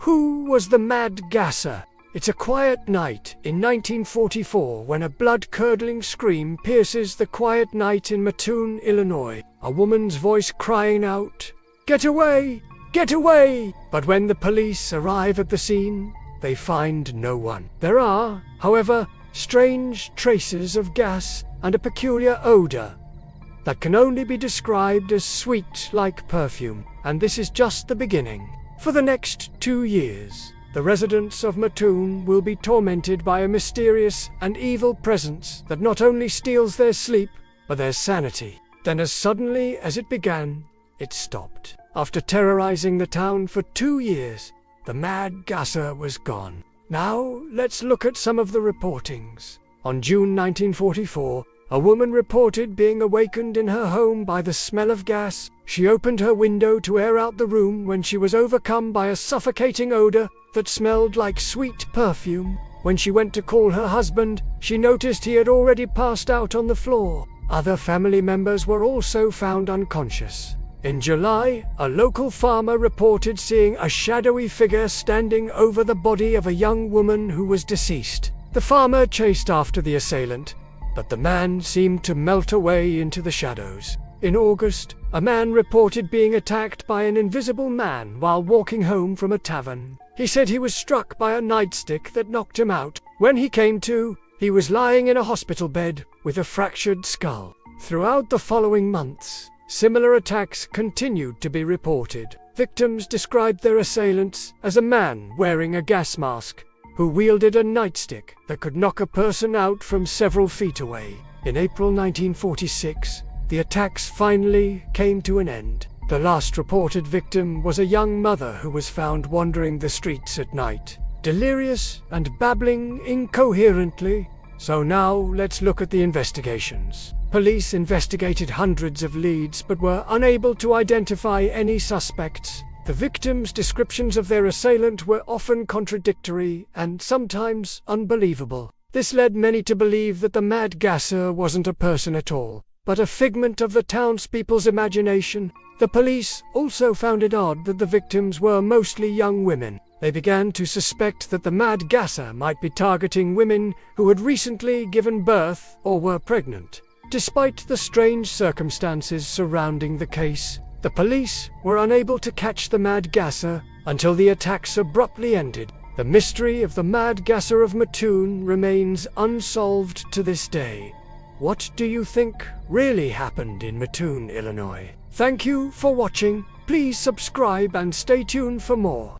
Who was the mad gasser? It's a quiet night in 1944 when a blood-curdling scream pierces the quiet night in Mattoon, Illinois. A woman's voice crying out, "Get away! Get away!" But when the police arrive at the scene, they find no one. There are, however, strange traces of gas and a peculiar odor that can only be described as sweet like perfume. And this is just the beginning. For the next 2 years, the residents of Mattoon will be tormented by a mysterious and evil presence that not only steals their sleep, but their sanity. Then as suddenly as it began, it stopped. After terrorizing the town for 2 years, the mad gasser was gone. Now let's look at some of the reportings. On June 1944, a woman reported being awakened in her home by the smell of gas. She opened her window to air out the room when she was overcome by a suffocating odor that smelled like sweet perfume. When she went to call her husband, she noticed he had already passed out on the floor. Other family members were also found unconscious. In July, a local farmer reported seeing a shadowy figure standing over the body of a young woman who was deceased. The farmer chased after the assailant, but the man seemed to melt away into the shadows. In August, a man reported being attacked by an invisible man while walking home from a tavern. He said he was struck by a nightstick that knocked him out. When he came to, he was lying in a hospital bed with a fractured skull. Throughout the following months, similar attacks continued to be reported. Victims described their assailants as a man wearing a gas mask who wielded a nightstick that could knock a person out from several feet away. In April 1946, the attacks finally came to an end. The last reported victim was a young mother who was found wandering the streets at night, delirious and babbling incoherently. So now let's look at the investigations. Police investigated hundreds of leads but were unable to identify any suspects. The victims' descriptions of their assailant were often contradictory and sometimes unbelievable. This led many to believe that the mad gasser wasn't a person at all, but a figment of the townspeople's imagination. The police also found it odd that the victims were mostly young women. They began to suspect that the mad gasser might be targeting women who had recently given birth or were pregnant. Despite the strange circumstances surrounding the case, the police were unable to catch the mad gasser until the attacks abruptly ended. The mystery of the mad gasser of Mattoon remains unsolved to this day. What do you think really happened in Mattoon, Illinois? Thank you for watching. Please subscribe and stay tuned for more.